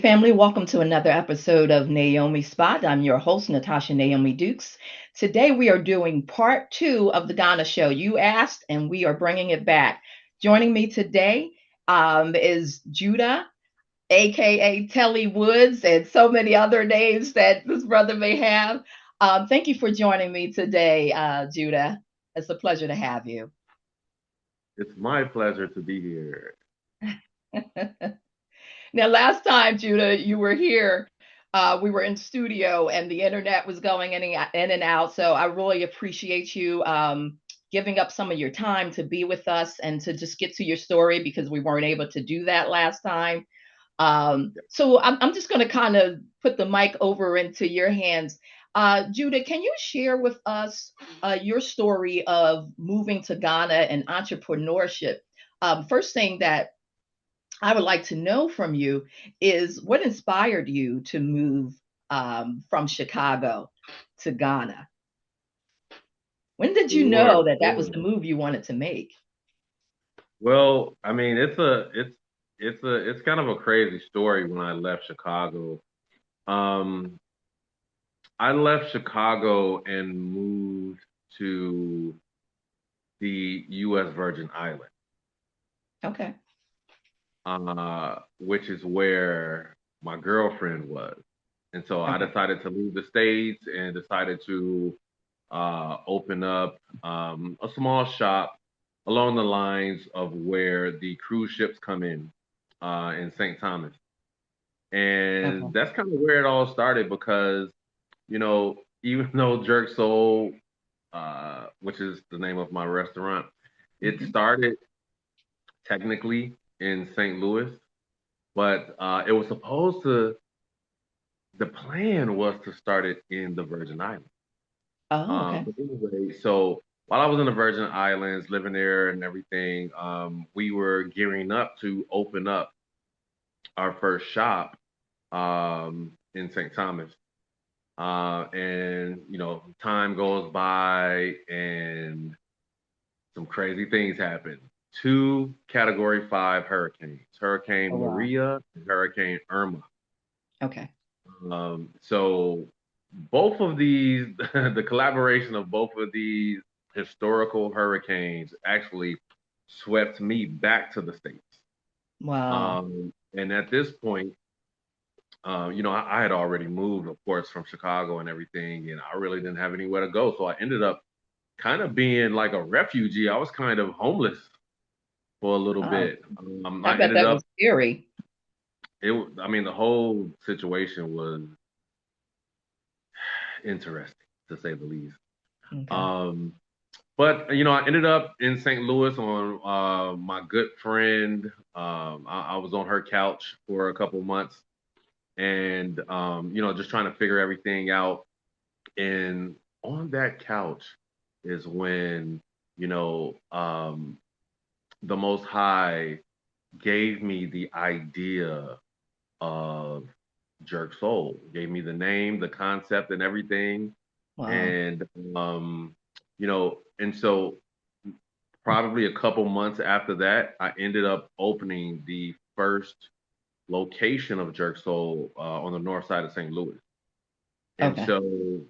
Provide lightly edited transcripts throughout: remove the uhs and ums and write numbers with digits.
Hey, family, welcome to another episode of Naomi Spot. I'm your host, Natasha Naomi Dukes. Today, we are doing part two of the Ghana show. You asked, and we are bringing it back. Joining me today is Judah, aka Telly Woods, and so many other names that this brother may have. Thank you for joining me today, Judah. It's a pleasure to have you. It's my pleasure to be here. Now, last time, Judah, you were here, we were in studio and the internet was going in and out. So I really appreciate you giving up some of your time to be with us and to just get to your story because we weren't able to do that last time. So I'm just going to kind of put the mic over into your hands. Judah, can you share with us your story of moving to Ghana and entrepreneurship? First thing that I would like to know from you is what inspired you to move from Chicago to Ghana? When did you Sure, know that that was sure. the move you wanted to make? Well, I mean, it's kind of a crazy story when I left Chicago. Um, I left Chicago and moved to the U.S. Virgin Islands, Okay. which is where my girlfriend was. And so I Okay. decided to leave the States and decided to open up a small shop along the lines of where the cruise ships come in St. Thomas. Okay. And that's kind of where it all started because, even though Jerk Soul, which is the name of my restaurant, it Hmm. started technically in St. Louis, but the plan was to start it in the Virgin Islands. Oh, okay. But anyway, so while I was in the Virgin Islands, living there and everything, we were gearing up to open up our first shop in St. Thomas. And time goes by and some crazy things happen. Two Category 5 hurricanes, Oh, Hurricane wow. Maria and Hurricane Irma. Okay. So both of these, the collaboration of both of these historical hurricanes actually swept me back to the States. Wow. And at this point, I had already moved, of course, from Chicago and everything, and I really didn't have anywhere to go. So I ended up kind of being like a refugee. I was kind of homeless for a little Oh, bit. I I bet ended that up, was scary. I mean, the whole situation was interesting to say the least. Okay. Um, but I ended up in St. Louis on my good friend. I was on her couch for a couple months, and just trying to figure everything out. And on that couch is when you know um, the Most High gave me the idea of Jerk Soul, gave me the name, the concept, and everything. Wow. And and so probably a couple months after that, I ended up opening the first location of Jerk Soul on the north side of St. Louis. And Okay. so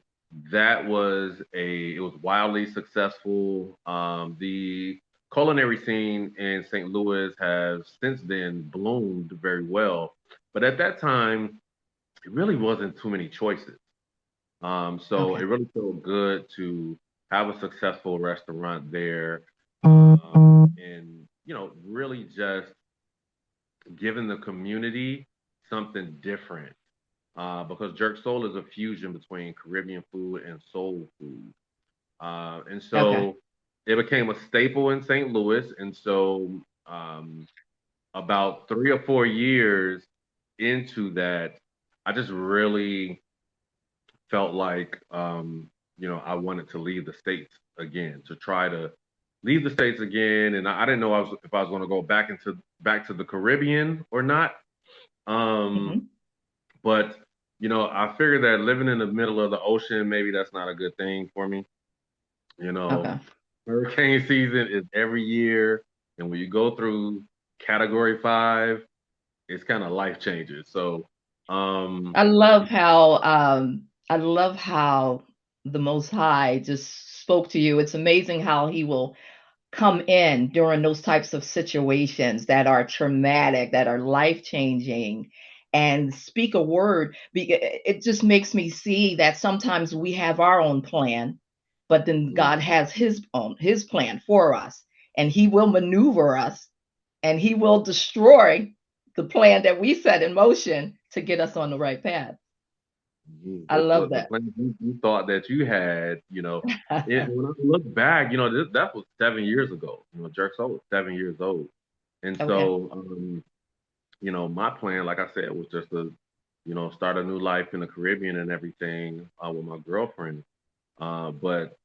that was it was wildly successful. The culinary scene in St. Louis has since then bloomed very well. But at that time, it really wasn't too many choices. So Okay. it really felt good to have a successful restaurant there, and really just giving the community something different. Because Jerk Soul is a fusion between Caribbean food and soul food, and Okay. so it became a staple in St. Louis. And so about 3 or 4 years into that, I just really felt like I wanted to leave the states again, to try to leave the states again, and I didn't know if I was going to go back to the Caribbean or not. Um, Hmm. but I figured that living in the middle of the ocean, maybe that's not a good thing for me. You know, Okay. hurricane season is every year, and when you go through Category 5, it's kind of life changing. So. Um, I love how I love how the Most High just spoke to you. It's amazing how he will come in during those types of situations that are traumatic, that are life changing, and speak a word. It just makes me see that sometimes we have our own plan, but then God has his plan for us, and he will maneuver us, and he will destroy the plan that we set in motion to get us on the right path. I love the that. plans you thought that you had, when I look back, that was 7 years ago. JerkSoul was 7 years old, and Okay. so my plan, like I said, was just to, start a new life in the Caribbean and everything with my girlfriend. But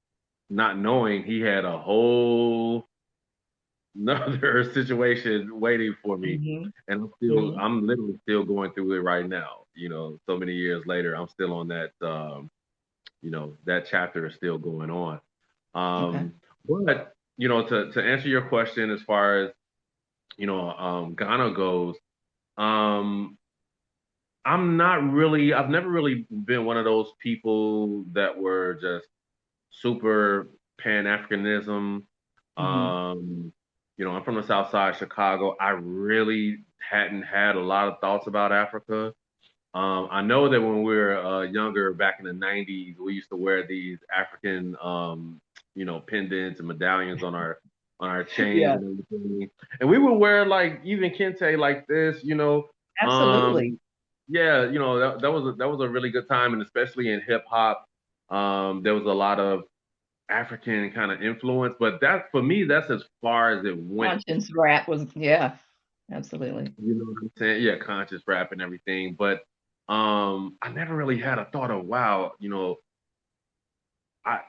not knowing he had a whole another situation waiting for me, Hmm. and Hmm. I'm literally still going through it right now. So many years later, I'm still on that. That chapter is still going on. Okay. But to answer your question as far as Ghana goes, um, I've never really been one of those people that were just super Pan-Africanism. Hmm. Um, I'm from the South Side of Chicago. I really hadn't had a lot of thoughts about Africa. I know that when we were younger, back in the '90s, we used to wear these African, pendants and medallions on our chains Yeah, and everything, and we would wear like even kente like this, absolutely. Um, yeah, that was a really good time, and especially in hip hop, there was a lot of African kind of influence, but that for me, that's as far as it went. Conscience rap was, yeah, absolutely. You know what I'm saying? Yeah, conscious rap and everything. But I never really had a thought of wow, I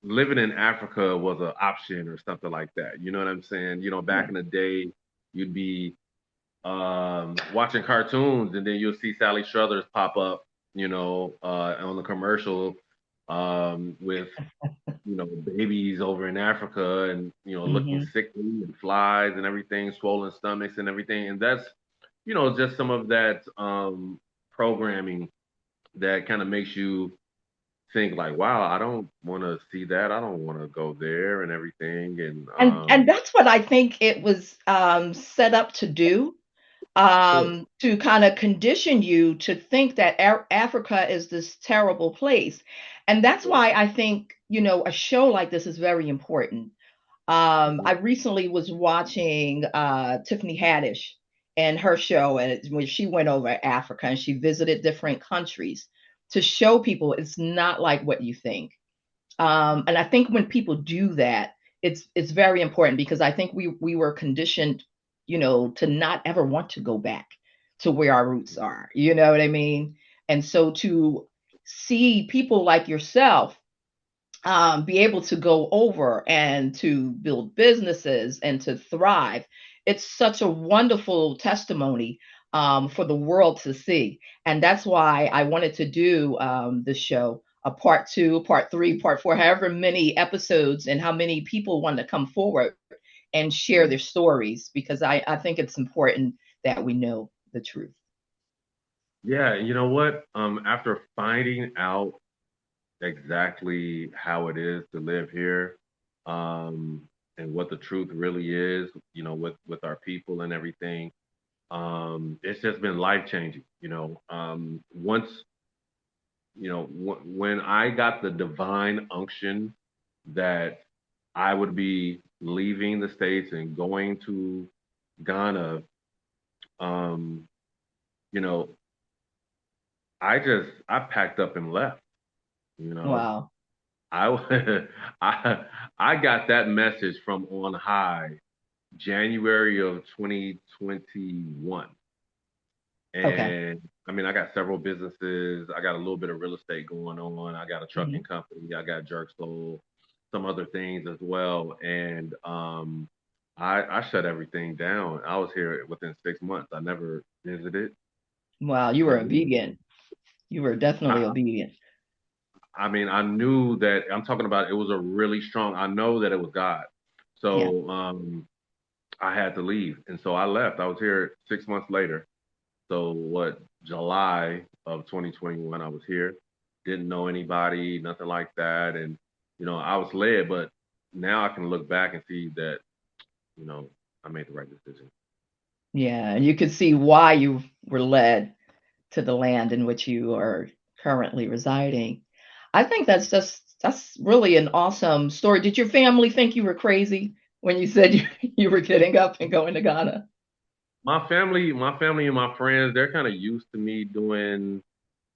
living in Africa was an option or something like that. You know what I'm saying? Yeah. Back in the day, you'd be watching cartoons and then you'll see Sally Struthers pop up, on the commercial with babies over in Africa and, looking Hmm. sickly and flies and everything, swollen stomachs and everything. And that's, just some of that programming that kind of makes you think like, wow, I don't want to see that. I don't want to go there and everything. And And that's what I think it was set up to do, sure, to kind of condition you to think that Africa is this terrible place. And that's sure. why I think, a show like this is very important. I Mhm. recently was watching Tiffany Haddish and her show, and when she went over Africa and she visited different countries to show people it's not like what you think. And I think when people do that, it's very important because I think we were conditioned, to not ever want to go back to where our roots are. You know what I mean? And so to see people like yourself be able to go over and to build businesses and to thrive. It's such a wonderful testimony for the world to see. And that's why I wanted to do this show, a part two, part three, part four, however many episodes and how many people want to come forward and share their stories, because I think it's important that we know the truth. Yeah, you know what? After finding out exactly how it is to live here, um, and what the truth really is, with our people and everything, it's just been life changing. Once when I got the divine unction that I would be leaving the States and going to Ghana, um, you know, I packed up and left. You know, Wow. I I I got that message from on high, January of 2021. Okay. And I mean, I got several businesses. I got a little bit of real estate going on. I got a trucking Hmm. company. I got JerkSoul, some other things as well. And I shut everything down. I was here within 6 months. I never visited. Wow. You were Never visited. obedient. You were definitely I, obedient. I mean, I knew that I'm talking about it was a really strong, I know that it was God. Yeah. So I had to leave. And so I left. I was here 6 months later. So what? July of 2021. I was here, didn't know anybody, nothing like that, and I was led, but now I can look back and see that you know I made the right decision. Yeah, and you could see why you were led to the land in which you are currently residing. I think that's really an awesome story. Did your family think you were crazy when you said you were getting up and going to Ghana? My family and my friends, they're kind of used to me doing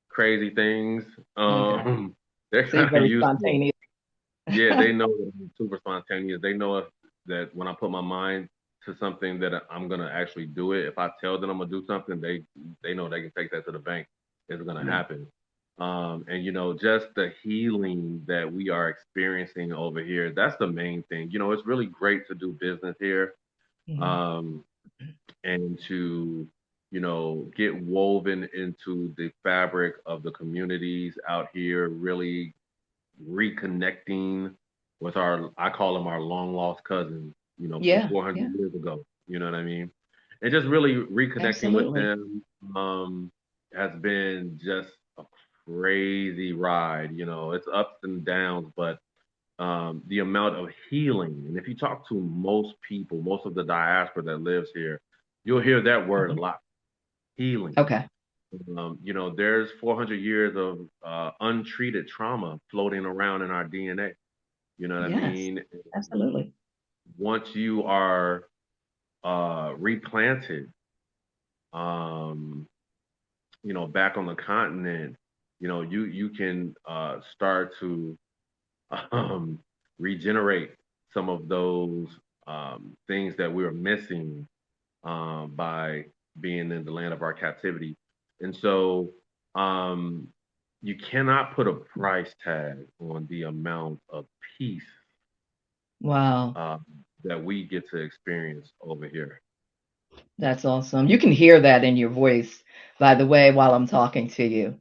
crazy things. Okay. Um, they're So you're kind of very used to it. spontaneous. Yeah, they know that I'm super spontaneous. They know that when I put my mind to something that I'm gonna actually do it. If I tell them I'm gonna do something, they know they can take that to the bank. It's gonna Yeah. happen. And just the healing that we are experiencing over here, that's the main thing. It's really great to do business here. Mhm. Um, and to get woven into the fabric of the communities out here, really reconnecting with I call them our long lost cousins, from Yeah, 400 yeah, years ago. You know what I mean? And just really reconnecting with absolutely. them has been just a crazy ride. It's ups and downs, but the amount of healing, and if you talk to most people, most of the diaspora that lives here, you'll hear that word a Mhm. lot, healing. Okay. There's 400 years of untreated trauma floating around in our DNA. You know what I Yes, mean? absolutely. Once you are replanted, um, back on the continent, you can start to um, regenerate some of those things that we were missing by being in the land of our captivity. And so um, you cannot put a price tag on the amount of peace Wow. uh, that we get to experience over here. That's awesome. You can hear that in your voice, by the way, while I'm talking to you.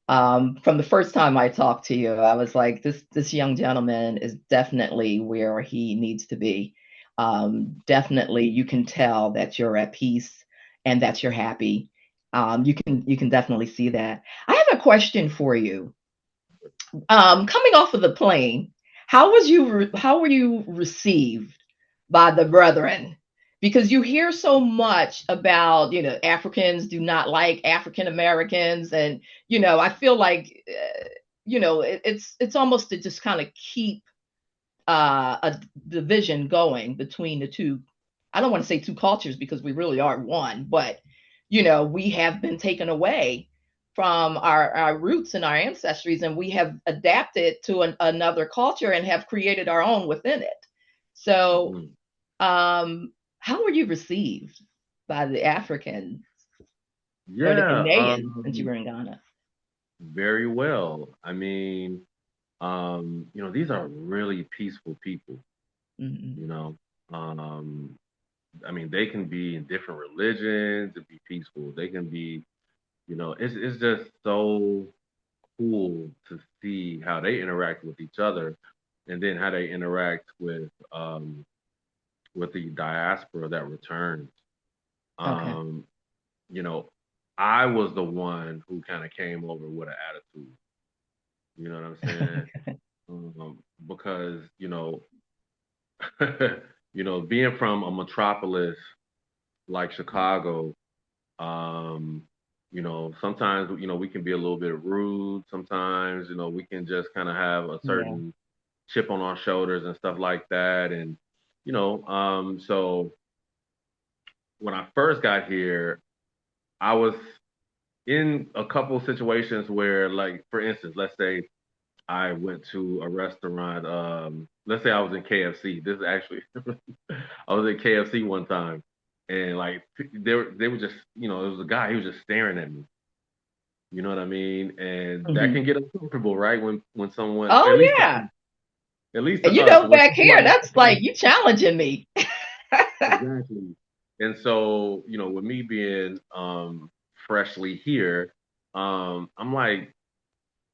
From the first time I talked to you, I was like, this young gentleman is definitely where he needs to be. Definitely, you can tell that you're at peace and that you're happy. You can definitely see that. I have a question for you. Coming off of the plane, how were you received by the brethren? Because you hear so much about, Africans do not like African Americans, and I feel like, it's almost to just kind of keep a division going between the two. I don't want to say two cultures because we really are one, but we have been taken away from our roots and our ancestries, and we have adapted to another culture and have created our own within it. So, Mhm. how were you received by the Africans or the Yeah, Ghanaians since you were in Ghana? very well. I mean, these are really peaceful people, Hmm. you know. Um, I mean, they can be in different religions and be peaceful. They can be, it's just so cool to see how they interact with each other, and then how they interact with the diaspora that returns. Okay. Um, you know, I was the one who kind of came over with an attitude. You know what I'm saying? Because being from a metropolis like Chicago, um, sometimes we can be a little bit rude. Sometimes we can just kind of have a Yeah. certain chip on our shoulders and stuff like that. And so when I first got here, I was in a couple of situations where, like, for instance, let's say I went to a restaurant. Let's say I was in KFC. This is actually, I was at KFC one time, and like they were just, it was a guy. He was just staring at me. You know what I mean? And that Hmm. can get uncomfortable, right? When someone, Oh yeah. at least to And us, when back here, somebody that's like you challenging me. exactly. And so, with me being freshly here, I'm like,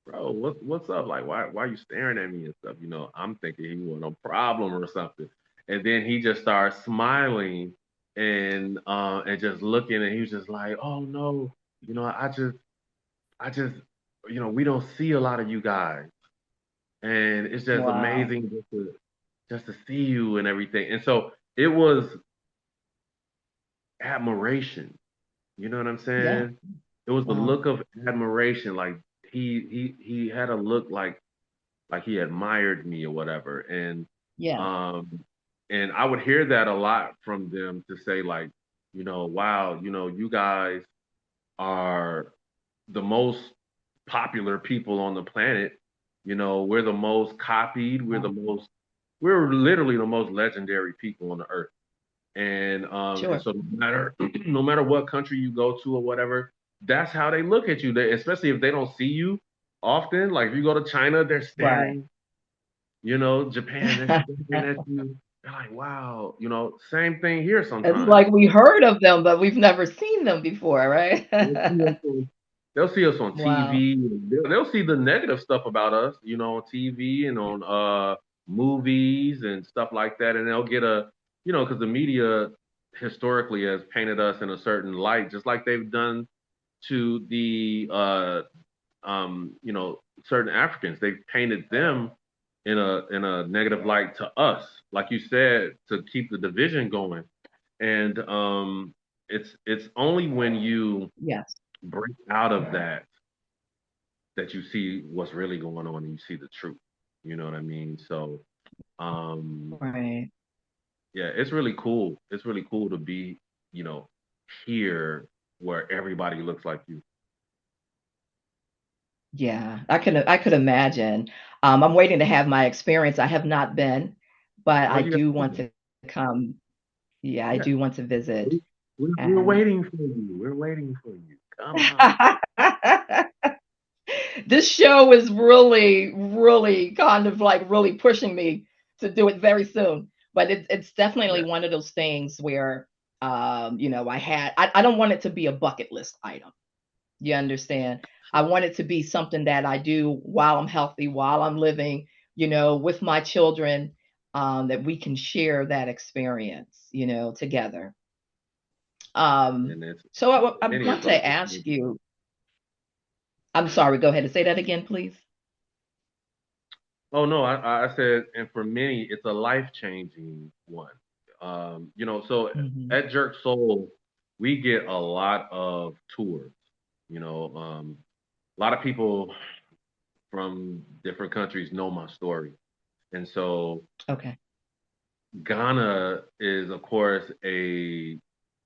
bro, what's up? Like, why are you staring at me and stuff? I'm thinking he want a problem or something. And then he just starts smiling and just looking, and he was just like, oh no. I just, we don't see a lot of you guys, and it's just Wow. amazing just to see you and everything. And so it was admiration. You know what I'm Yeah. saying? It was the Wow. look of admiration. Like he had a look like he admired me or whatever. Yeah. Um and I would hear that a lot from them to say like, wow, you guys are the most popular people on the planet. We're the most copied, Wow. we're literally the most legendary people on the earth. And Sure. so no matter what country you go to or whatever, that's how they look at you. Especially if they don't see you often. Like if you go to China, they're Right. staring. Japan, they're staring at you. They're like, wow. Same thing here It's sometimes. like we heard of them, but we've never seen them before, right? They'll see us on, they'll see us on Wow. TV. They'll see the negative stuff about us, on TV and on movies and stuff like that, and they'll get because the media historically has painted us in a certain light, just like they've done to the certain Africans. They've painted them in a negative light to us, like you said, to keep the division going. And it's only when you Yes. break out of that you see what's really going on and you see the truth. You know what I mean? So um Right. yeah, it's really cool. It's really cool to be, you know, here where everybody looks like you. Yeah. I could imagine. I'm waiting to have my experience. I have not been, but Oh, I you got do to want come. to come. Yeah, I Yeah. do want to visit. We, we're And waiting for you. We're waiting for you. Come on. this show is really, really kind of like really pushing me to do it very soon. But it's definitely Yeah. one of those things where, I don't want it to be a bucket list item. You understand? I want it to be something that I do while I'm healthy, while I'm living, with my children, that we can share that experience, together. Um, And it's so I many want is to life ask changing. you, I'm sorry, go ahead and say that again, please. Oh no, I said, and for many, it's a life changing one. So Hmm. at Jerk Soul, we get a lot of tours. A lot of people from different countries know my story, and so Okay. Ghana is, of course, a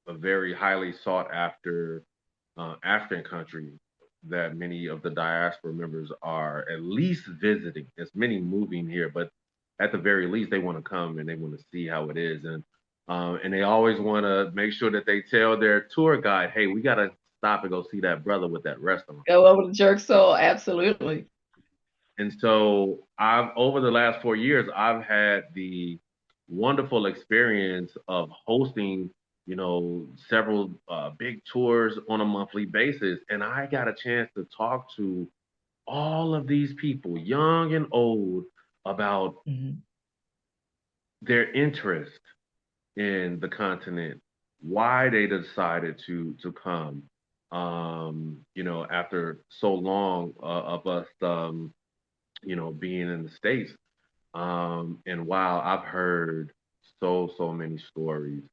very highly sought after African country that many of the diaspora members are at least visiting. There's many moving here, but at the very least, they want to come and they want to see how it is, and they always want to make sure that they tell their tour guide, "Hey, we got to stop and go see that brother with that restaurant." Go over to Jerk Soul, absolutely. And so I've over the last 4 years, I've had the wonderful experience of hosting, several big tours on a monthly basis. And I got a chance to talk to all of these people, young and old, about Hmm. their interest in the continent, why they decided to come. After so long of us, being in the States. And wow, I've heard so many stories.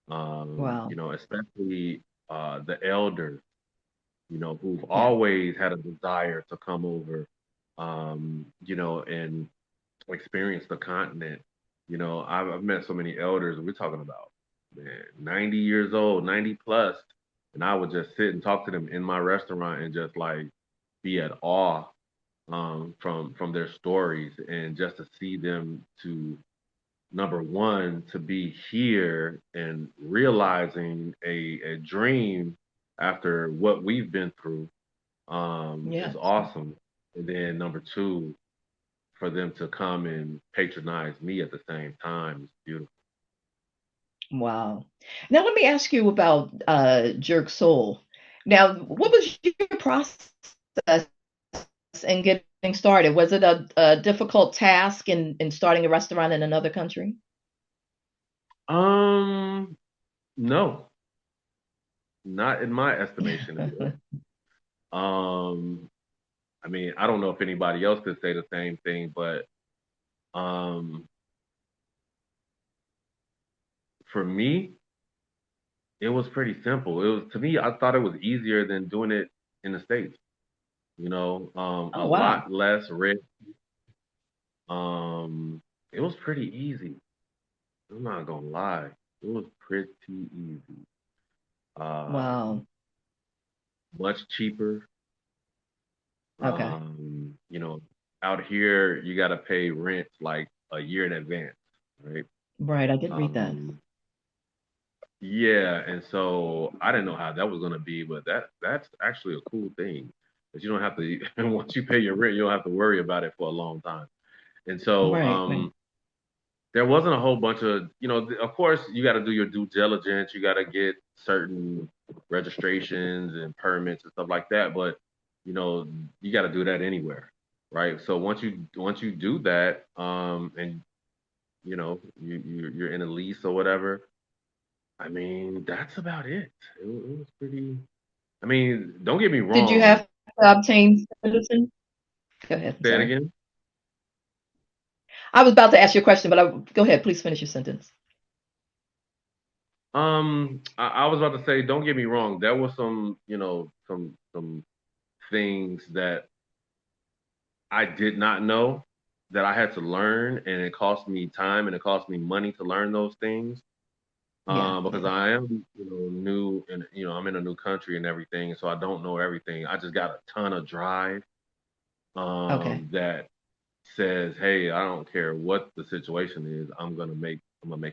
Wow. Especially the elders, who've Yeah. always had a desire to come over, and experience the continent. I've met so many elders. We're talking about, man, 90 years old, 90 plus, and I would just sit and talk to them in my restaurant and just like be at awe from their stories, and just to see them to number one to be here and realizing a dream after what we've been through is Yes. awesome. And then number two, for them to come and patronize me at the same time is beautiful. Wow. Now let me ask you about Jerk Soul. Now, what was your process in getting started? Was it a difficult task in starting a restaurant in another country? Um, no, Not in my estimation, it will. Um, I mean, I don't know if anybody else could say the same thing, but um, for me, it was pretty simple. It was to me, I thought it was easier than doing it in the States. A Oh, wow. lot less risk. It was pretty easy. I'm not gonna lie. It was pretty easy. Um, Wow. much cheaper. Okay. You know, out here you gotta pay rent like a year in advance, right? Right. I did read that. Um, yeah, and so I didn't know how that was gonna be, but that's actually a cool thing. That you don't have to once you pay your rent, you don't have to worry about it for a long time. And so Right. Right. there wasn't a whole bunch of, of course, you got to do your due diligence. You got to get certain registrations and permits and stuff like that. But, you know, you got to do that anywhere, right? So once you do that, and you're in a lease or whatever. I mean, that's about it. It was pretty. I mean, don't get me Did you wrong. have to obtain citizen? Go ahead. I'm Say it sorry. again. I was about to ask you a question, but go ahead. Please finish your sentence. I was about to say, don't get me wrong. There was some things that I did not know that I had to learn, and it cost me time and it cost me money to learn those things. Yeah. Because Yeah. I am, new and I'm in a new country and everything, so I don't know everything. I just got a ton of drive Okay. that says, "Hey, I don't care what the situation is, I'm gonna make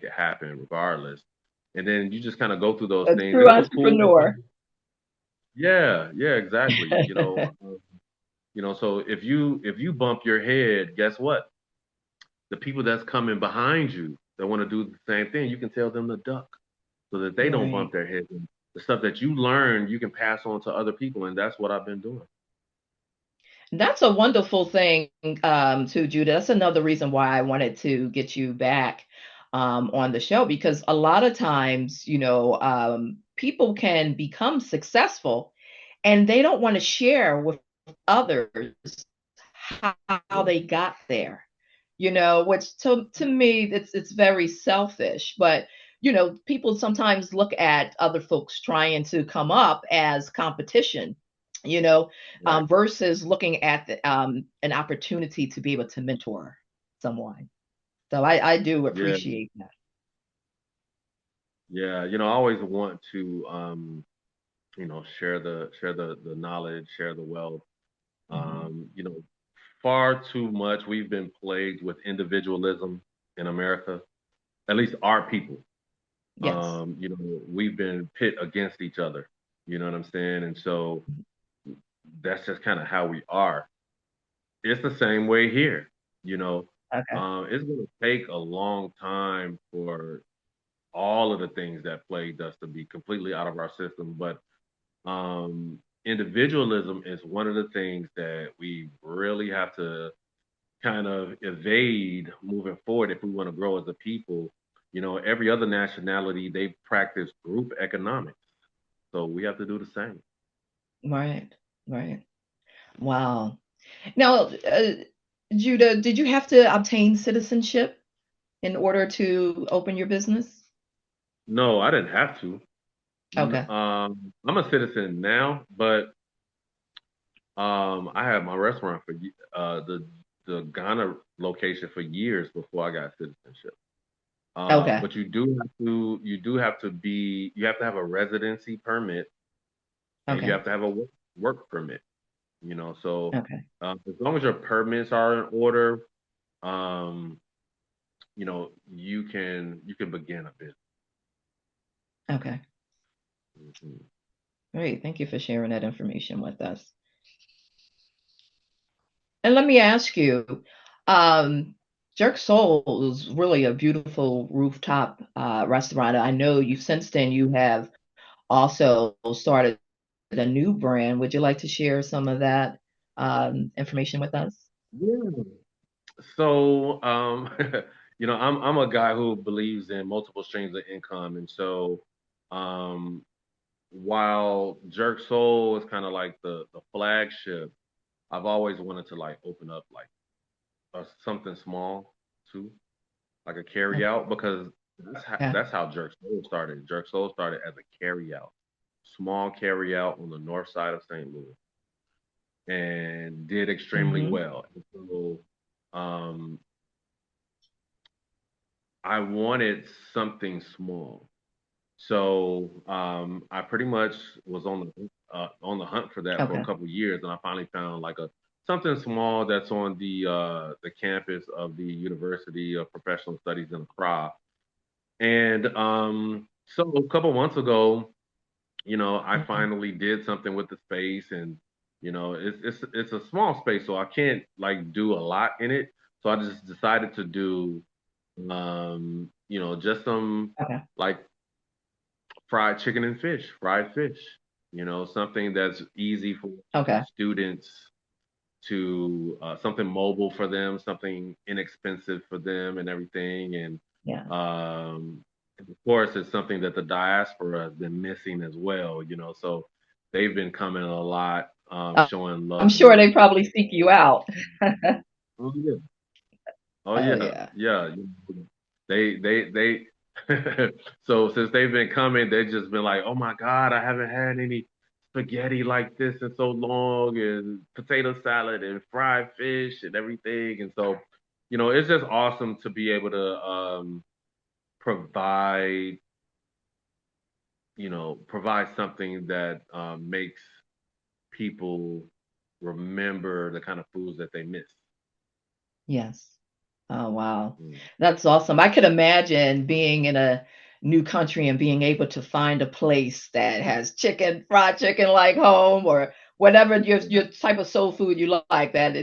it happen regardless." And then you just kind of go through those A things, true and it was cool. entrepreneur. Yeah, yeah, exactly. So if you bump your head, guess what? The people that's coming behind you that want to do the same thing, you can tell them to duck so that they don't Right. bump their heads. And the stuff that you learn, you can pass on to other people, and that's what I've been doing. That's a wonderful thing, too, Judah. That's another reason why I wanted to get you back on the show because a lot of times, people can become successful and they don't want to share with others how Yeah, they got there. Which to me it's very selfish. But people sometimes look at other folks trying to come up as competition, you know, right. versus looking at an opportunity to be able to mentor someone. So I do Yeah, appreciate that. yeah. I always want to, share the knowledge, share the wealth. Hmm. Um, you know, far too much we've been plagued with individualism in America. At least our people. Yes. We've been pit against each other. You know what I'm saying? And so that's just kind of how we are. It's the same way here. You know, Okay. it's going to take a long time for all of the things that plagued us to be completely out of our system. But individualism is one of the things that we really have to kind of evade moving forward if we want to grow as a people. Every other nationality, they practice group economics. So we have to do the same. Right. Right. Wow. Now, Judah, did you have to obtain citizenship in order to open your business? No, I didn't have to. Okay. I'm a citizen now, but I had my restaurant for the Ghana location for years before I got citizenship. Okay. But you have to have a residency permit and you Okay. have to have a work permit. So Okay. as long as your permits are in order, um, you can begin a business. Okay. Mhm. Great. Thank you for sharing that information with us. And let me ask you, um, Jerk Soul is really a beautiful rooftop restaurant. I know you since then you have also started a new brand. Would you like to share some of that information with us? Yeah. So, I'm a guy who believes in multiple streams of income, and so, um, while Jerk Soul is kind of like the flagship, I've always wanted to like open up like something small too, like a carry out, because Yeah. that's how Jerk Soul started. Jerk Soul started as a carry out, small carry out on the north side of St. Louis, and did extremely Mm-hmm. well. And so um, I wanted something small. So I pretty much was on the hunt for that for a Okay. couple years, and I finally found like a something small that's on the campus of the University of Professional Studies in Accra. And so a couple months ago, I Mm-hmm. finally did something with the space, and it's a small space, so I can't like do a lot in it. So I just decided to do just some Okay. like fried chicken and fish, fried fish. Something that's easy for Okay. students to something mobile for them, something inexpensive for them, and everything. And Yeah. of course, it's something that the diaspora has been missing as well. So they've been coming a lot, Uh, showing I'm love and sure they everything. probably seek you out. Oh yeah, oh Oh yeah, yeah. yeah. They. So since they've been coming, they've just been like, "Oh my God, I haven't had any spaghetti like this in so long, and potato salad and fried fish and everything." And so, it's just awesome to be able to provide, provide something that makes people remember the kind of foods that they miss. Yes. Oh, wow. Mm. That's awesome. I could imagine being in a new country and being able to find a place that has chicken, fried chicken like home or whatever your type of soul food you like that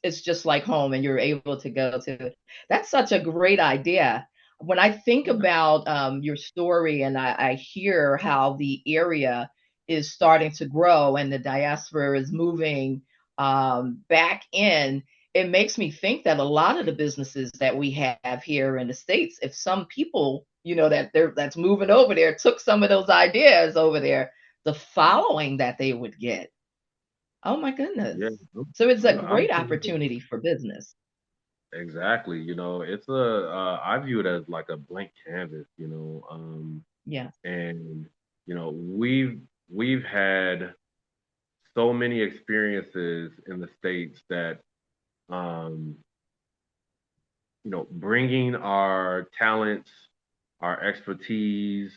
it's just like home and you're able to go to. That's such a great idea. When I think Yeah. about your story and I hear how the area is starting to grow and the diaspora is moving back in, it makes me think that a lot of the businesses that we have here in the States, if some people, that's moving over there took some of those ideas over there, the following that they would get. Oh my goodness. Yeah, So it's a I'm great opportunity for business. exactly. It's I view it as like a blank canvas, Yes. and we've had so many experiences in the States that um, bringing our talents, our expertise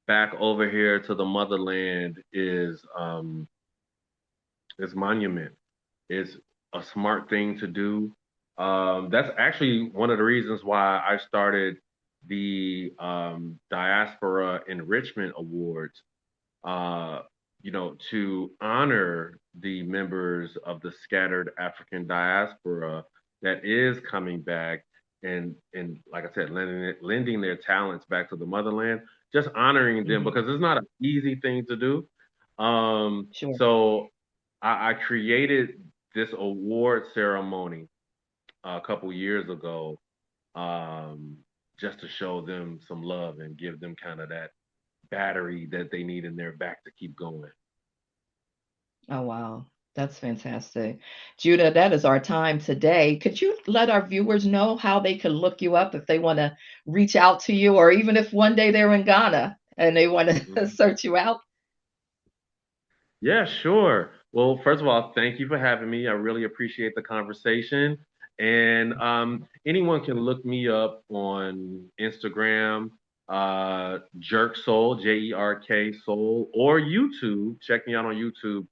back over here to the motherland is monument. It's a smart thing to do. That's actually one of the reasons why I started the Diaspora Enrichment Awards, uh, to honor the members of the scattered African diaspora that is coming back and like I said, lending their talents back to the motherland, just honoring them Hmm. because it's not an easy thing to do. Sure. So I created this award ceremony a couple years ago, um, just to show them some love and give them kind of that battery that they need in their back to keep going. Oh, wow. That's fantastic. Judah, that is our time today. Could you let our viewers know how they can look you up if they want to reach out to you, or even if one day they're in Ghana and they want to Mhm. search you out? Yeah, sure. Well, first of all, thank you for having me. I really appreciate the conversation. And anyone can look me up on Instagram, JerkSoul, JERK Soul, or YouTube. Check me out on YouTube.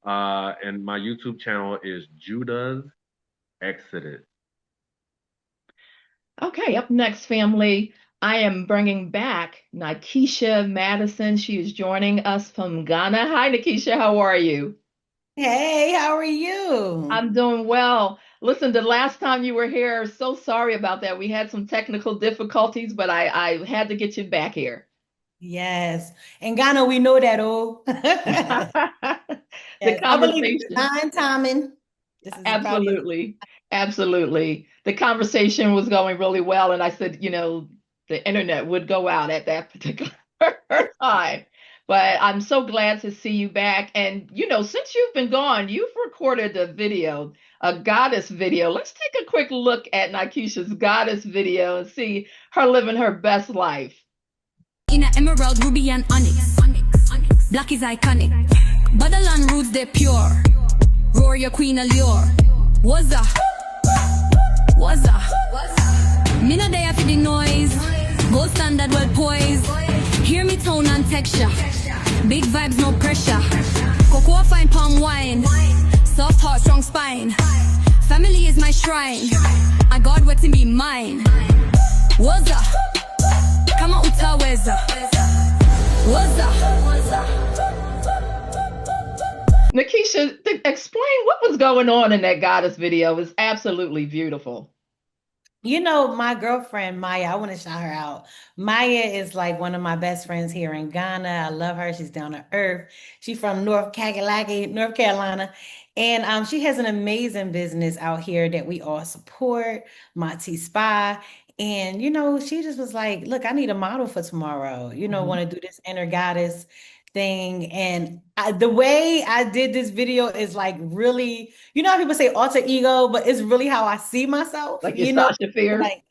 And my YouTube channel is Judah's Exodus. Okay, up next, family, I am bringing back Nykisha Madison. She is joining us from Ghana. Hi, Nykisha, how are you? Hey, how are you? I'm doing well. Listen, the last time you were here, so sorry about that. We had some technical difficulties, but I had to get you back here. Yes. In Ghana, we know that, oh. The Yes, I believe in conversation, divine timing. This is probably a absolutely, absolutely. The conversation was going really well, and I said, the internet would go out at that particular time. But I'm so glad to see you back. And, since you've been gone, you've recorded a video, a goddess video. Let's take a quick look at Nykisha's goddess video and see her living her best life. In a emerald, ruby, and onyx. Black is iconic. Badalon roots, they're pure. Roar your queen allure. Wazza. Wazza. Me no day after the noise. Gold standard well poised. Hear me tone and texture. Big vibes, no pressure. Cocoa fine palm wine. Soft heart, strong spine. Family is my shrine. I God waiting be mine. Wazza. Kama utaweza. Wazza. Nykisha, explain what was going on in that goddess video. It was absolutely beautiful. My girlfriend Maya, I want to shout her out. Maya is like one of my best friends here in Ghana. I love her. She's down to earth. She's from North Carolina. And she has an amazing business out here that we all support, Mati Spa. And, she just was like, look, I need a model for tomorrow. Want to do this inner goddess thing. And the way I did this video is like really, how people say alter ego, but it's really how I see myself. Like your Sasha Fierce. Like,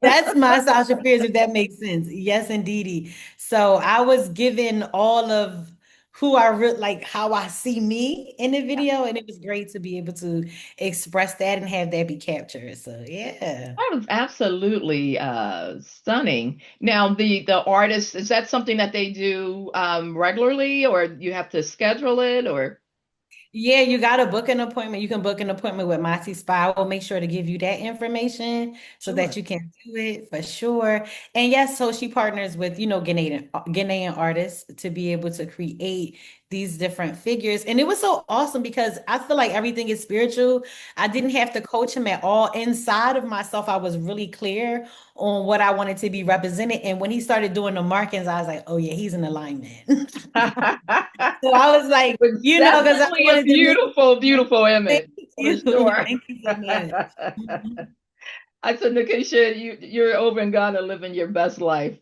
that's my Sasha Fierce, if that makes sense. Yes, indeedy. So I was given all of who like how I see me in the video, and it was great to be able to express that and have that be captured. So yeah. That was absolutely stunning. Now, the artist, is that something that they do regularly, or you have to schedule it, or? Yeah, you got to book an appointment. You can book an appointment with Mati Spa. We'll make sure to give you that information so that you can do it for sure. And yes, so she partners with, Ghanaian artists to be able to create these different figures. And it was so awesome because I feel like everything is spiritual. I didn't have to coach him at all. Inside of myself, I was really clear on what I wanted to be represented. And when he started doing the markings, I was like, oh yeah, he's in alignment. So I was like, because I wanted a beautiful, beautiful image. For sure. Thank you so much. I said, Nykisha, you're over in Ghana living your best life.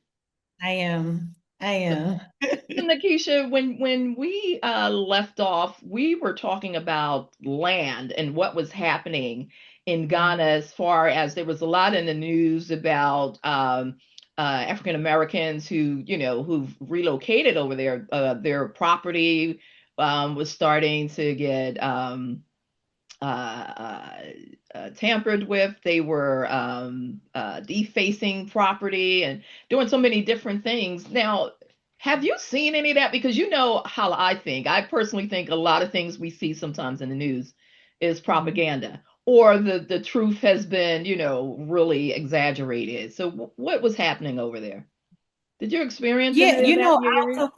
I am. Nykisha, when we left off, we were talking about land and what was happening in Ghana, as far as there was a lot in the news about African Americans who've relocated over there. Their property was starting to get tampered with. They were defacing property and doing so many different things. Now, have you seen any of that? Because you know how I think. I personally think a lot of things we see sometimes in the news is propaganda, or the truth has been, really exaggerated. So what was happening over there? Did you experience any of that in your area?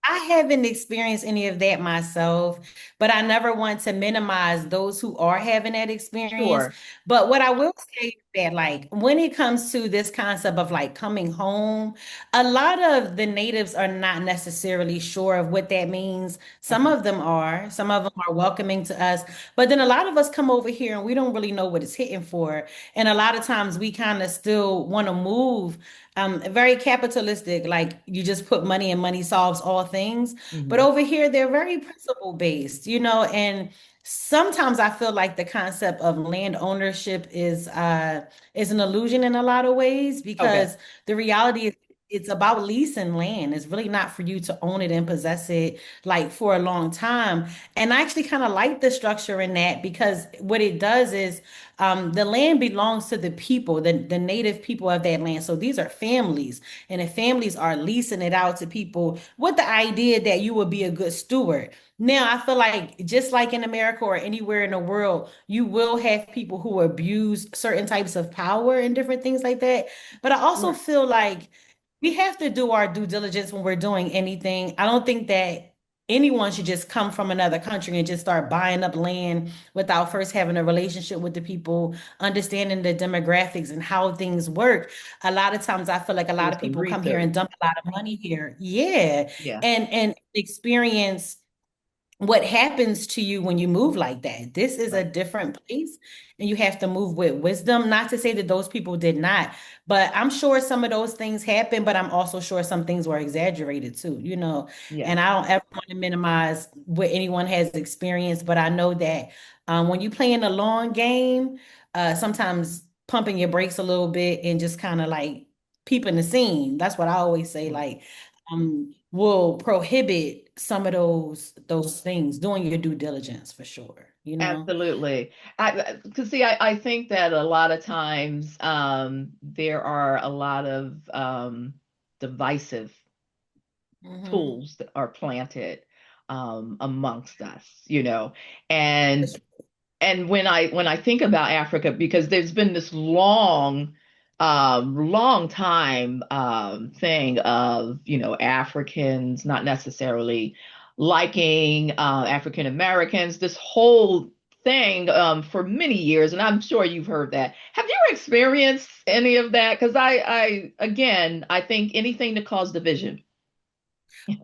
I haven't experienced any of that myself, but I never want to minimize those who are having that experience. Sure. But what I will say is that, like, when it comes to this concept of like coming home, a lot of the natives are not necessarily sure of what that means. Some of them are welcoming to us, but then a lot of us come over here and we don't really know what it's hitting for. And a lot of times we kind of still want to move very capitalistic, like you just put money and money solves all things. But over here, they're very principle based, and sometimes I feel like the concept of land ownership is an illusion in a lot of ways, because the reality is it's about leasing land. It's really not for you to own it and possess it like for a long time. And I actually kind of like the structure in that, because what it does is the land belongs to the people, the native people of that land. So these are families, and the families are leasing it out to people with the idea that you will be a good steward. Now, I feel like just like in America or anywhere in the world, you will have people who abuse certain types of power and different things like that. But I also feel like we have to do our due diligence when we're doing anything. I don't think that anyone should just come from another country and just start buying up land without first having a relationship with the people, understanding the demographics and how things work. A lot of times I feel like a lot of people come here and dump a lot of money here. Yeah. Yeah. And experience what happens to you when you move like that. This is a Right. different place, and you have to move with wisdom. Not to say that those people did not, but I'm sure some of those things happened, but I'm also sure some things were exaggerated too, you know. And Yes. I don't ever want to minimize what anyone has experienced, but I know that when you play in a long game, sometimes pumping your brakes a little bit and just kind of like peeping the scene. That's what I always say. Right. Like, will prohibit some of those things, doing your due diligence for sure, you know? Absolutely. Because see, I think that a lot of times there are a lot of divisive Hmm. tools that are planted amongst us, you know, and when I think about Africa, because there's been this long time thing of, Africans not necessarily liking African Americans, this whole thing for many years, and I'm sure you've heard that. Have you experienced any of that? Because again, I think anything to cause division.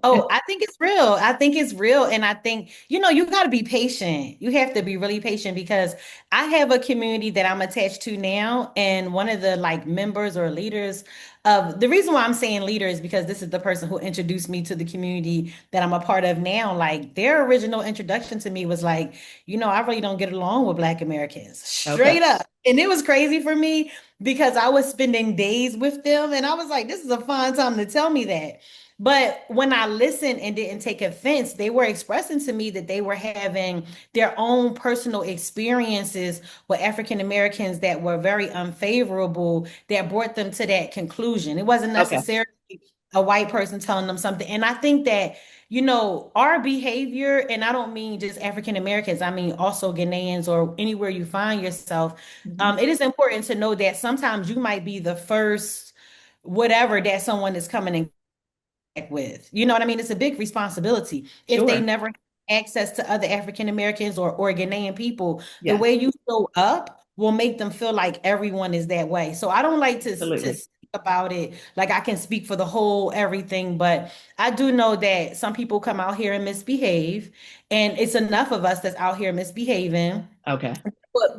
Oh, I think it's real. I think it's real. And I think, you got to be patient. You have to be really patient because I have a community that I'm attached to now. And one of the like members or leaders of the reason why I'm saying leader is because this is the person who introduced me to the community that I'm a part of now. Like their original introduction to me was like, I really don't get along with Black Americans, Okay. straight up. And it was crazy for me because I was spending days with them. And I was like, this is a fun time to tell me that. But when I listened and didn't take offense, they were expressing to me that they were having their own personal experiences with African Americans that were very unfavorable, that brought them to that conclusion. It wasn't Okay. necessarily a white person telling them something. And I think that, our behavior, and I don't mean just African Americans, I mean also Ghanaians or anywhere you find yourself, Mhm. it is important to know that sometimes you might be the first whatever that someone is coming in with. You know what I mean? It's a big responsibility. If they Sure. never had access to other African Americans or Ghanaian people, the Yes. way you show up will make them feel like everyone is that way. So I don't like to Absolutely. speak about it like I can speak for the whole everything, but I do know that some people come out here and misbehave, and it's enough of us that's out here misbehaving Okay.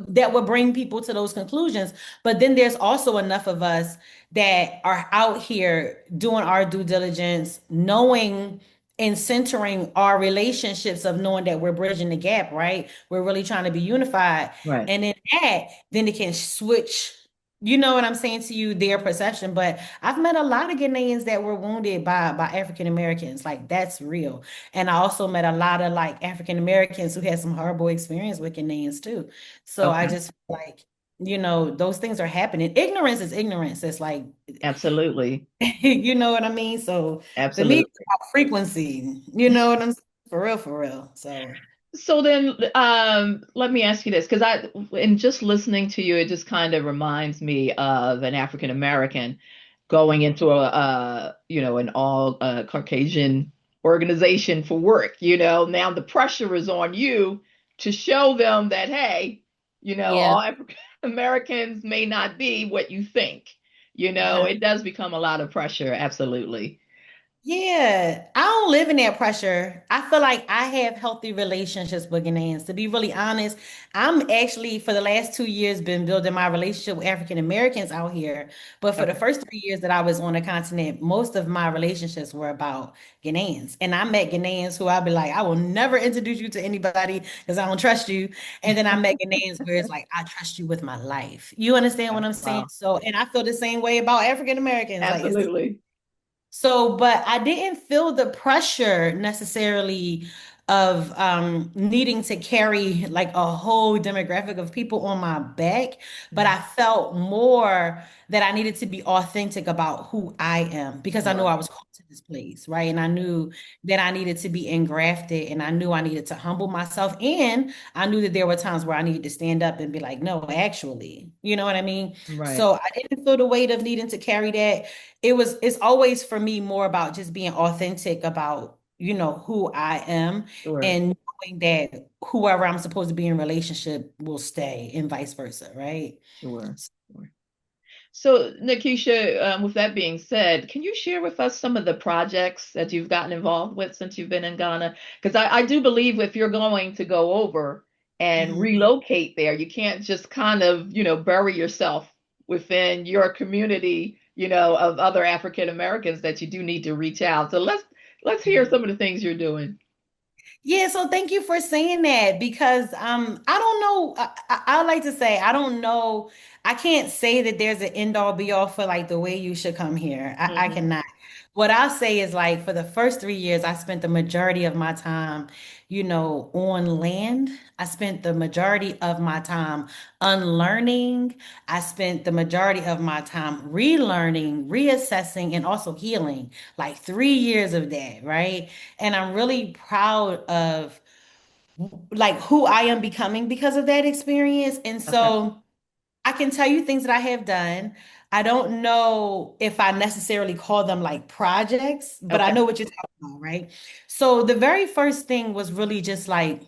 that would bring people to those conclusions. But then there's also enough of us that are out here doing our due diligence, knowing and centering our relationships of knowing that we're bridging the gap, right? We're really trying to be unified. Right. And in that, then it can switch, you know what I'm saying to you, their perception. But I've met a lot of Ghanaians that were wounded by African Americans. Like that's real. And I also met a lot of like African Americans who had some horrible experience with Ghanaians too. So I Okay. just feel like, those things are happening. Ignorance is ignorance. It's like, Absolutely. you know what I mean? So for me, it's Absolutely. about frequency. You know what I'm saying? For real, for real. So So then, let me ask you this, because in just listening to you, it just kind of reminds me of an African American going into an all Caucasian organization for work. Now the pressure is on you to show them that, hey, yeah. all African Americans may not be what you think. Yeah. It does become a lot of pressure. Absolutely. Yeah, I don't live in that pressure. I feel like I have healthy relationships with Ghanaians. To be really honest, I'm actually for the last 2 years been building my relationship with African Americans out here. But for the Okay. first 3 years that I was on the continent, most of my relationships were about Ghanaians. And I met Ghanaians who I'd be like, I will never introduce you to anybody because I don't trust you. And then I met Ghanaians where it's like, I trust you with my life. You understand what I'm saying? Wow. So, and I feel the same way about African Americans. Like it's the Absolutely. so, but I didn't feel the pressure necessarily of needing to carry like a whole demographic of people on my back, but Mhm. I felt more that I needed to be authentic about who I am because I knew I Right. was called to this place, right? And I knew that I needed to be engrafted and I knew I needed to humble myself. And I knew that there were times where I needed to stand up and be like, no, actually, you know what I mean? Right. So I didn't feel the weight of needing to carry that. It's always for me more about just being authentic about who I am Sure. and knowing that whoever I'm supposed to be in relationship will stay and vice versa, right? Sure. Sure. So, Nykisha, with that being said, can you share with us some of the projects that you've gotten involved with since you've been in Ghana? Because I do believe if you're going to go over and Mhm. relocate there, you can't just kind of, bury yourself within your community, of other African Americans that you do need to reach out. So let's hear some of the things you're doing. Yeah, so thank you for saying that because I don't know. I like to say I don't know. I can't say that there's an end all be all for like the way you should come here. I Hmm. cannot. What I'll say is like for the first 3 years, I spent the majority of my time, on land. I spent the majority of my time unlearning. I spent the majority of my time relearning, reassessing, and also healing. Like 3 years of that, right? And I'm really proud of like who I am becoming because of that experience. And Okay. so I can tell you things that I have done. I don't know if I necessarily call them like projects, but I Okay. know what you're talking about, right? So the very first thing was really just like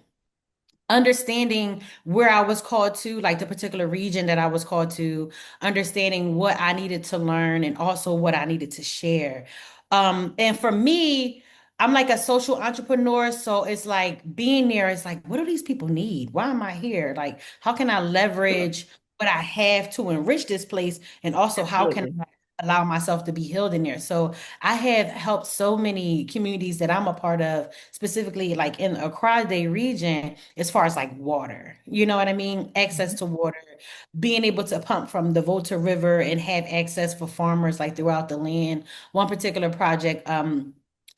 understanding where I was called to, like the particular region that I was called to, understanding what I needed to learn and also what I needed to share. And for me, I'm like a social entrepreneur, so it's like being there is like, what do these people need? Why am I here? Like, how can I Sure. leverage what I have to enrich this place? And also, how can Absolutely. I allow myself to be healed in there? So I have helped so many communities that I'm a part of, specifically like in the Accra Day region, as far as like water. You know what I mean? Access Mhm. to water, being able to pump from the Volta River and have access for farmers like throughout the land. One particular project,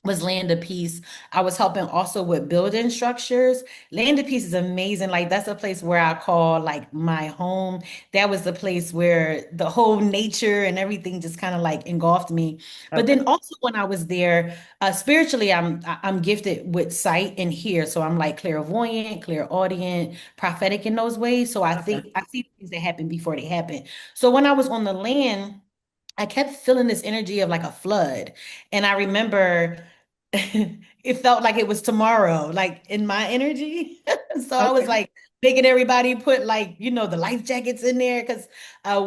was Land of Peace. I was helping also with building structures. Land of Peace is amazing. Like that's a place where I call like my home. That was the place where the whole nature and everything just kind of like engulfed me. But Okay. then also when I was there, spiritually, I'm gifted with sight and hear. So I'm like clairvoyant, clairaudient, prophetic in those ways. So I Okay. think I see things that happen before they happen. So when I was on the land, I kept feeling this energy of like a flood. And I remember it felt like it was tomorrow, like in my energy. So I was Okay. like making everybody put like, the life jackets in there because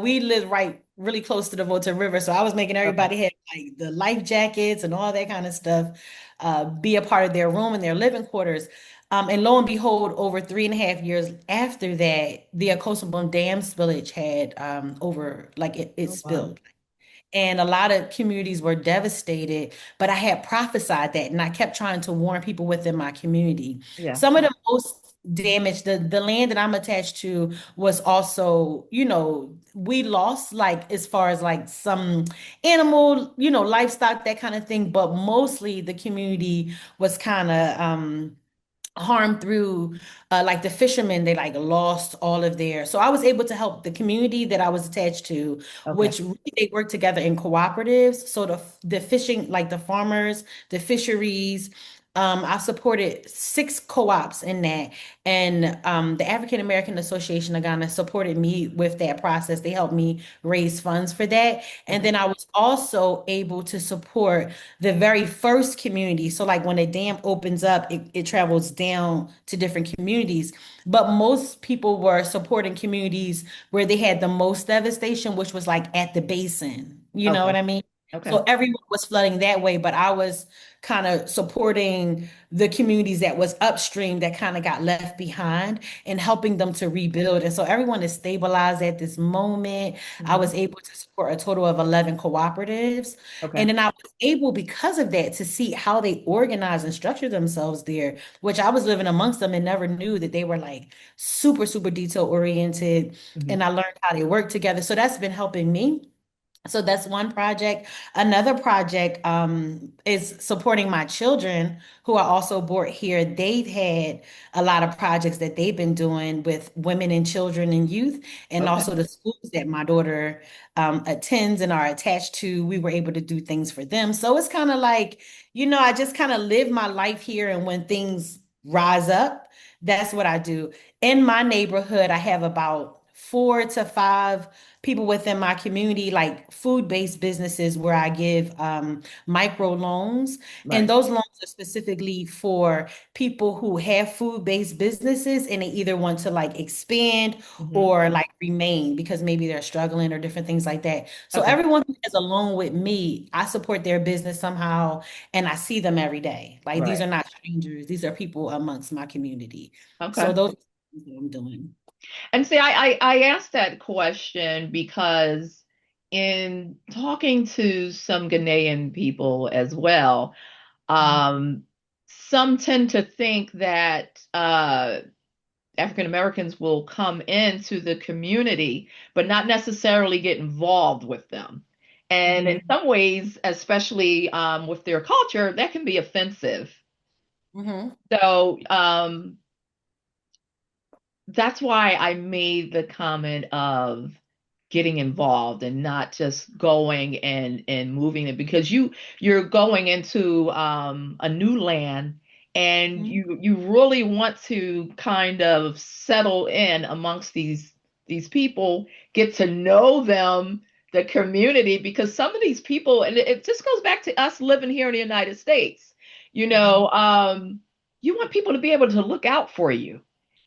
we live right really close to the Volta River. So I was making Okay. everybody have like the life jackets and all that kind of stuff, be a part of their room and their living quarters. And lo and behold, over 3.5 years after that, the Akosombo Dam spillage had over like it Oh, wow. spilled and a lot of communities were devastated, but I had prophesied that and I kept trying to warn people within my community. Yeah. Some of the most damaged, the land that I'm attached to was also, we lost like as far as like some animal, livestock, that kind of thing, but mostly the community was kind of harmed through like the fishermen. They like lost all of their, so I was able to help the community that I was attached to, Okay. which really they work together in cooperatives. So the fishing, like the farmers, the fisheries, I supported 6 co-ops in that. And the African American Association of Ghana supported me with that process. They helped me raise funds for that. And Okay. then I was also able to support the very first community. So like when a dam opens up, it travels down to different communities. But most people were supporting communities where they had the most devastation, which was like at the basin. You know Okay. what I mean? Okay. So everyone was flooding that way, but I was kind of supporting the communities that was upstream that kind of got left behind and helping them to rebuild. And so everyone is stabilized at this moment. I Hmm. was able to support a total of 11 cooperatives. Okay. And then I was able, because of that, to see how they organize and structure themselves there, which I was living amongst them and never knew that they were like super, super detail oriented. Hmm. And I learned how they work together. So that's been helping me. So that's one project. Another project is supporting my children who are also board here. They've had a lot of projects that they've been doing with women and children and youth, and Okay. also the schools that my daughter attends and are attached to. We were able to do things for them. So it's kind of like, I just kind of live my life here, and when things rise up, that's what I do. In my neighborhood, I have about 4 to 5 people within my community, like food-based businesses where I give micro loans. And Right. those loans are specifically for people who have food-based businesses and they either want to like expand Hmm. or like remain because maybe they're struggling or different things like that. So Okay. everyone who has a loan with me, I support their business somehow and I see them every day. Like these Right. are not strangers. These are people amongst my community. So Okay. those are things that I'm doing. And see, I asked that question because in talking to some Ghanaian people as well, um, some tend to think that African Americans will come into the community, but not necessarily get involved with them. And in Mhm. some ways, especially with their culture, that can be offensive. Mhm. So that's why I made the comment of getting involved and not just going and moving it because you're going into a new land and Mhm. you really want to kind of settle in amongst these people, get to know them, the community, because some of these people, and it just goes back to us living here in the United States, you Mhm. know, you want people to be able to look out for you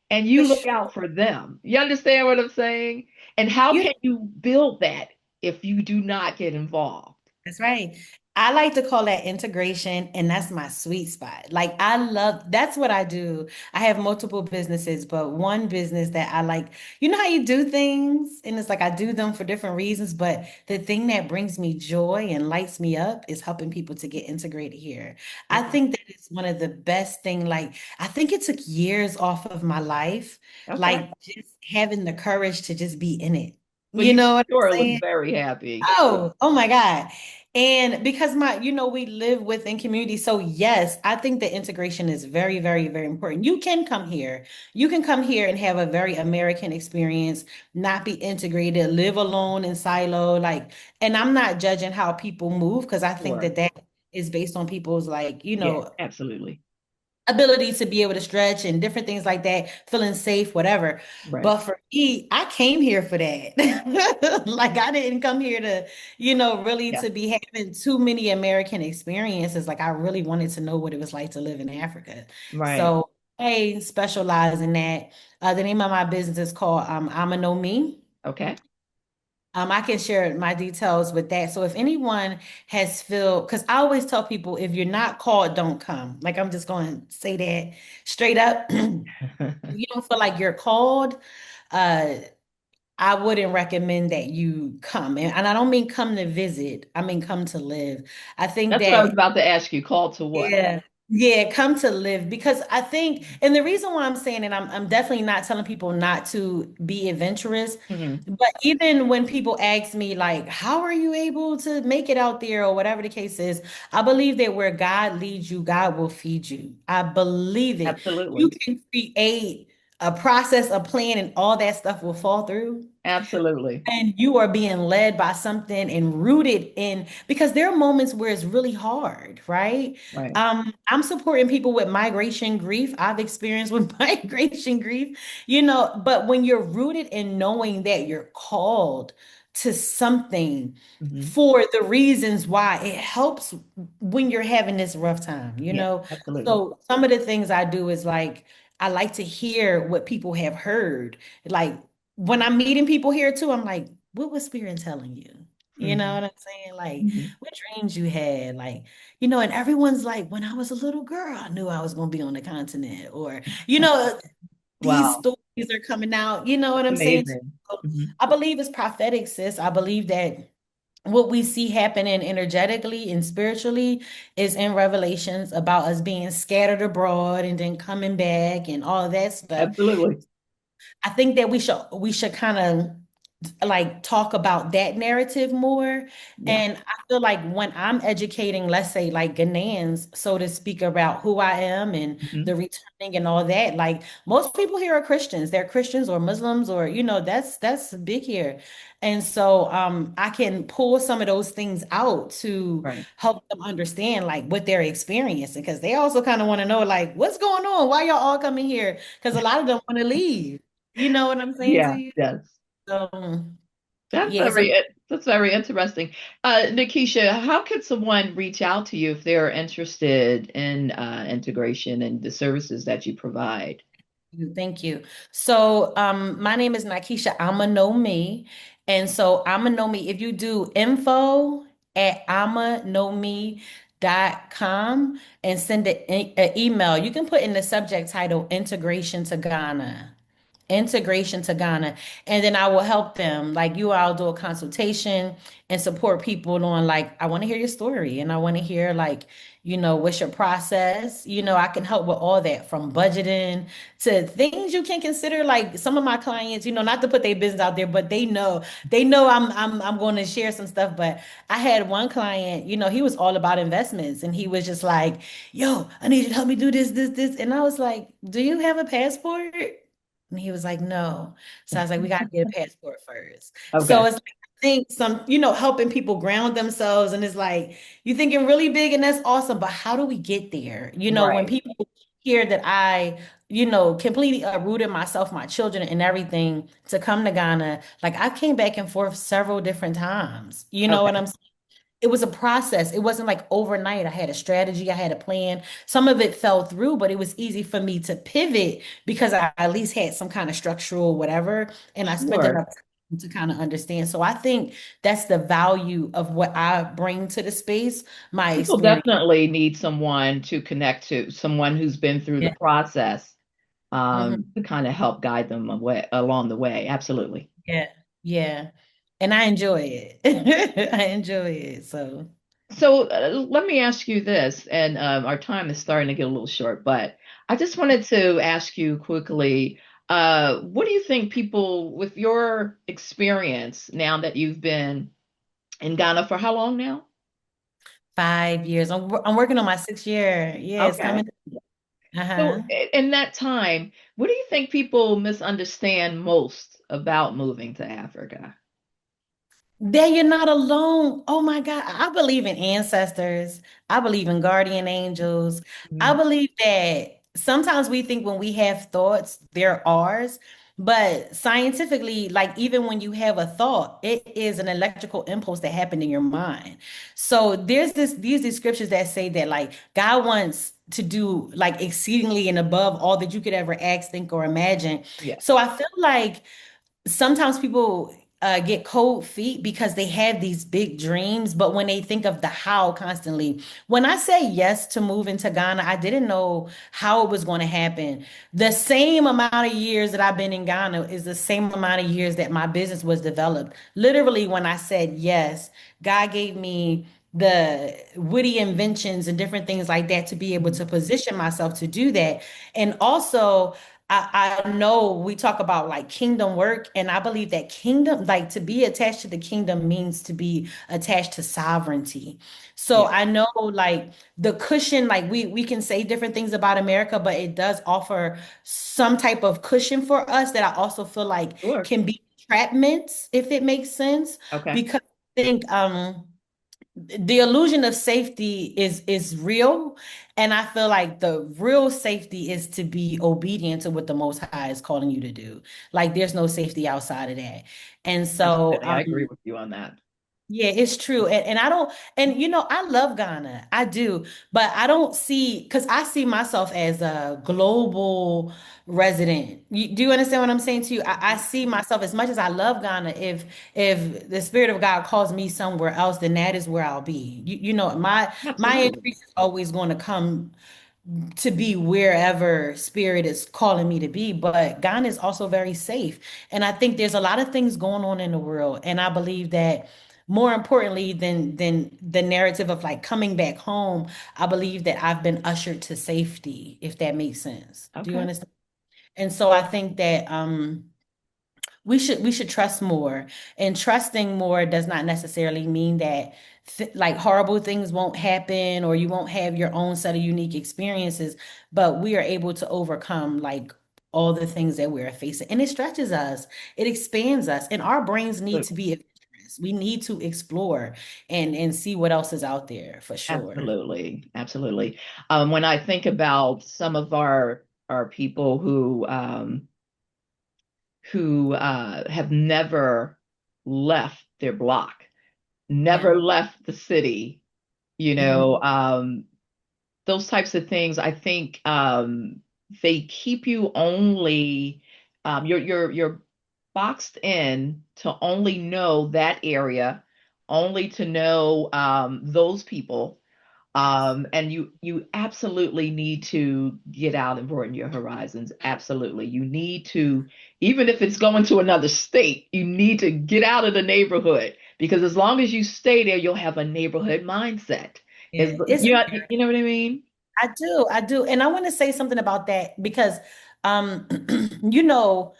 and For you look sure. out for them. You understand what I'm saying? And how You can you build that if you do not get involved? That's right. I like to call that integration, and that's my sweet spot. Like, I love that's what I do. I have multiple businesses, but one business that I like, you know how you do things, and it's like I do them for different reasons, but the thing that brings me joy and lights me up is helping people to get integrated here. I Okay. think that it's one of the best thing, like, I think it took years off of my life, Okay. like just having the courage to just be in it. Well, You you know what sure I'm look saying? very happy. Oh my God. And because we live within community. So yes, I think the integration is very, very, very important. You can come here. You can come here and have a very American experience, not be integrated, live alone in silo. Like, and I'm not judging how people move because I think Sure. that that is based on people's like, Yeah, absolutely. ability to be able to stretch and different things like that, feeling safe, whatever. Right. But for me, I came here for that. Like I didn't come here to, really Yeah. to be having too many American experiences. Like I really wanted to know what it was like to live in Africa. Right. So I specialize in that. The name of my business is called I'ma Know Me. Okay. I can share my details with that. So if anyone has feel, because I always tell people, if you're not called, don't come. Like I'm just going to say that straight up. If you don't feel like you're called, uh, I wouldn't recommend that you come. And I don't mean come to visit. I mean come to live. I think That's what I was that about to ask you. Call to what? yeah. Yeah, come to live because I think, and the reason why I'm saying it, I'm definitely not telling people not to be adventurous, Hmm. but even when people ask me like, how are you able to make it out there or whatever the case is, I believe that where God leads you, God will feed you. I believe it. You Absolutely. can create a process, a plan, and all that stuff will fall through Absolutely. and you are being led by something and rooted in because there are moments where it's really hard, right? Right. I'm supporting people with migration grief. I've experienced with migration grief, but when you're rooted in knowing that you're called to something Hmm. for the reasons why it helps when you're having this rough time, Yeah, absolutely. So some of the things I do is like I like to hear what people have heard. Like when I'm meeting people here too, I'm like, what was Spirit telling you? You know Hmm. what I'm saying? Like, Hmm. what dreams you had? Like, and everyone's like, when I was a little girl, I knew I was going to be on the continent. Or, these Wow. stories are coming out. You know what I'm saying? Amazing. So Hmm. I believe it's prophetic, sis. I believe that what we see happening energetically and spiritually is in revelations about us being scattered abroad and then coming back and all of that stuff. Absolutely. I think that we should kind of like talk about that narrative more. Yeah. And I feel like when I'm educating, let's say like Ghanaians, so to speak, about who I am and Hmm. the returning and all that, like most people here are Christians. They're Christians or Muslims or that's big here. And so I can pull some of those things out to Right. help them understand like what they're experiencing because they also kind of want to know like what's going on, why y'all all coming here? Because a lot of them want to leave. You know what I'm saying to Yeah. you? Yes. That's Yeah, it's very that's very interesting. Nykisha, how could someone reach out to you if they're interested in integration and the services that you provide? Thank you. So, my name is Nykisha. I'ma know me. And so I'ma know me. If you do info at I'ma know me.com and send an email, you can put in the subject title integration to Ghana. Integration to Ghana. And then I will help them. Like you, I'll do a consultation and support people on like, I want to hear your story and I want to hear like, what's your process? I can help with all that from budgeting to things you can consider. Like some of my clients, not to put their business out there, but they know I'm going to share some stuff. But I had one client, he was all about investments and he was just like, yo, I need you to help me do this, this, this. And I was like, do you have a passport? And he was like, no. So I was like, we got to get a passport first. So Okay. it's like, I think some, helping people ground themselves. And it's like, you're thinking really big and that's awesome. But how do we get there? When Right. people hear that I, completely uprooted myself, my children and everything to come to Ghana, like I came back and forth several different times. You know what Okay. I'm saying? It was a process. It wasn't like overnight. I had a strategy, I had a plan. Some of it fell through, but it was easy for me to pivot because I at least had some kind of structural whatever. And I spent Sure. enough time to kind of understand. So I think that's the value of what I bring to the space, my People experience. definitely need someone to connect to, someone who's been through the Yeah. process, Mhm. to kind of help guide them away along the way. Absolutely. Yeah. Yeah. And I enjoy it. I enjoy it. So. So let me ask you this, and our time is starting to get a little short, but I just wanted to ask you quickly, what do you think people, with your experience now that you've been in Ghana for how long now? 5 years. I'm working on my 6 year. Yeah, it's Okay. coming. Uh-huh. So in that time, what do you think people misunderstand most about moving to Africa? That you're not alone. Oh my God. I believe in ancestors. I believe in guardian angels. I Mm. believe that sometimes we think when we have thoughts, they're ours. But scientifically, like even when you have a thought, it is an electrical impulse that happened in your mind. So there's these scriptures that say that like God wants to do like exceedingly and above all that you could ever ask, think, or imagine. Yeah, So I feel like sometimes people get cold feet because they have these big dreams, but when they think of the how constantly, when I say yes to moving to Ghana, I didn't know how it was going to happen. The same amount of years that I've been in Ghana is the same amount of years that my business was developed. Literally, when I said yes, God gave me the witty inventions and different things like that to be able to position myself to do that. And also, I know we talk about like kingdom work, and I believe that kingdom, like to be attached to the kingdom means to be attached to sovereignty. So yeah, I know like the cushion, like we can say different things about America, but it does offer some type of cushion for us that I also feel like sure. can be entrapments, if it makes sense. Okay, Because I think the illusion of safety is real, and I feel like the real safety is to be obedient to what the Most High is calling you to do. Like there's no safety outside of that. And so absolutely. I agree with you on that. yeah, it's true. And I don't, and I love Ghana. I do, but I don't see, because I see myself as a global resident. Do you understand what I'm saying to you? I see myself as much as I love Ghana. If the Spirit of God calls me somewhere else, then that is where I'll be. My Absolutely. increase is always going to come to be wherever spirit is calling me to be. But Ghana is also very safe. And I think there's a lot of things going on in the world. And I believe that more importantly than the narrative of like coming back home, I believe that I've been ushered to safety, if that makes sense. Do you Okay. understand? And so I think that we should trust more, and trusting more does not necessarily mean that like horrible things won't happen or you won't have your own set of unique experiences, but we are able to overcome like all the things that we're facing, and it stretches us, it expands us, and our brains need to be adventurous. We need to explore and see what else is out there for sure. Absolutely. Absolutely. When I think about some of our people who have never left their block, Yeah. never left the city, you Mhm. know, those types of things. I think they keep you only you're boxed in to only know that area, only to know those people. Yes. And you absolutely need to get out and broaden your horizons. Absolutely. You need to, even if it's going to another state, you need to get out of the neighborhood, because as long as you stay there, you'll have a neighborhood mindset. Is Yeah. It's you know what I mean? I do. And I want to say something about that because um you know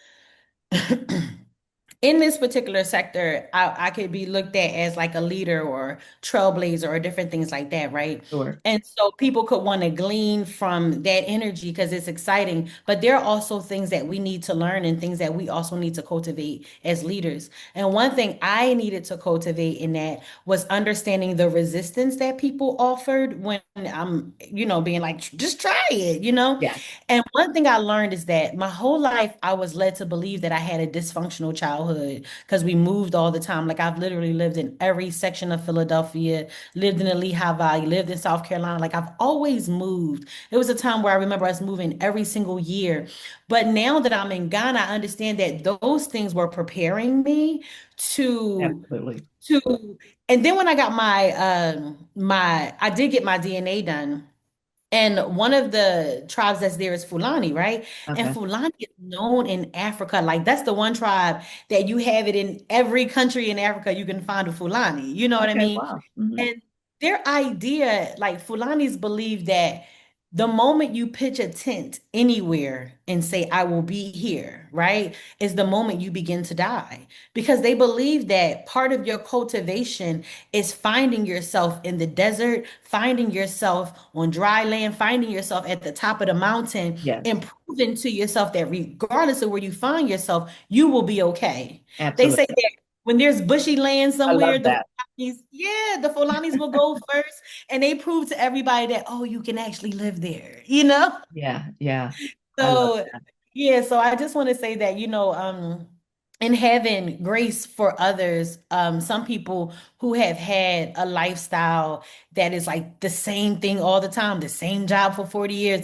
in this particular sector, I could be looked at as like a leader or trailblazer or different things like that, right? Sure. And so people could want to glean from that energy because it's exciting. But there are also things that we need to learn and things that we also need to cultivate as leaders. And one thing I needed to cultivate in that was understanding the resistance that people offered when I'm, being like, just try it, Yes. And one thing I learned is that my whole life I was led to believe that I had a dysfunctional childhood because we moved all the time. Like I've literally lived in every section of Philadelphia, lived in the Lehigh Valley, lived in South Carolina. Like I've always moved. It was a time where I remember us moving every single year. But now that I'm in Ghana, I understand that those things were preparing me to Absolutely. to and then when I got I did get my DNA done. And one of the tribes that's there is Fulani, right? And Okay. Fulani is known in Africa. Like that's the one tribe that you have it in every country in Africa, you can find a Fulani. You know what I Okay. mean? Wow. Hmm. And their idea, like Fulanis believe that the moment you pitch a tent anywhere and say, I will be here, right, is the moment you begin to die. Because they believe that part of your cultivation is finding yourself in the desert, finding yourself on dry land, finding yourself at the top of the mountain, Yes. and proving to yourself that regardless of where you find yourself, you will be okay. They say Absolutely. that when there's bushy land I somewhere, love that. The Fulanis will go first, and they prove to everybody that, oh, you can actually live there, you know? Yeah. Yeah. I love So, that. yeah, so I just want to say that, in having grace for others, some people who have had a lifestyle that is like the same thing all the time, the same job for 40 years,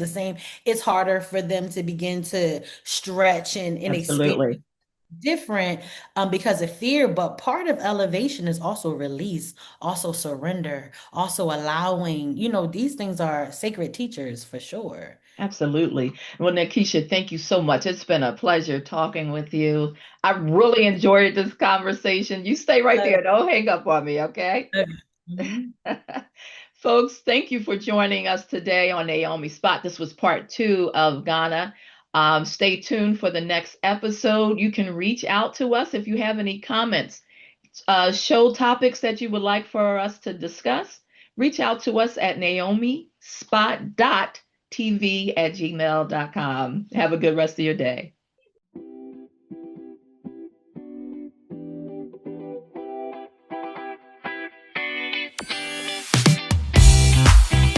it's harder for them to begin to stretch and experience Absolutely. different because of fear. But part of elevation is also release, also surrender, also allowing, these things are sacred teachers for sure. Absolutely. Well, Nikisha, thank you so much. It's been a pleasure talking with you. I really enjoyed this conversation. You stay right there. Don't hang up on me, okay? Mhm. Folks, thank you for joining us today on Naomi Spot. This was part 2 of Ghana. Stay tuned for the next episode. You can reach out to us if you have any comments, show topics that you would like for us to discuss. Reach out to us at naomispot.tv@gmail.com. Have a good rest of your day.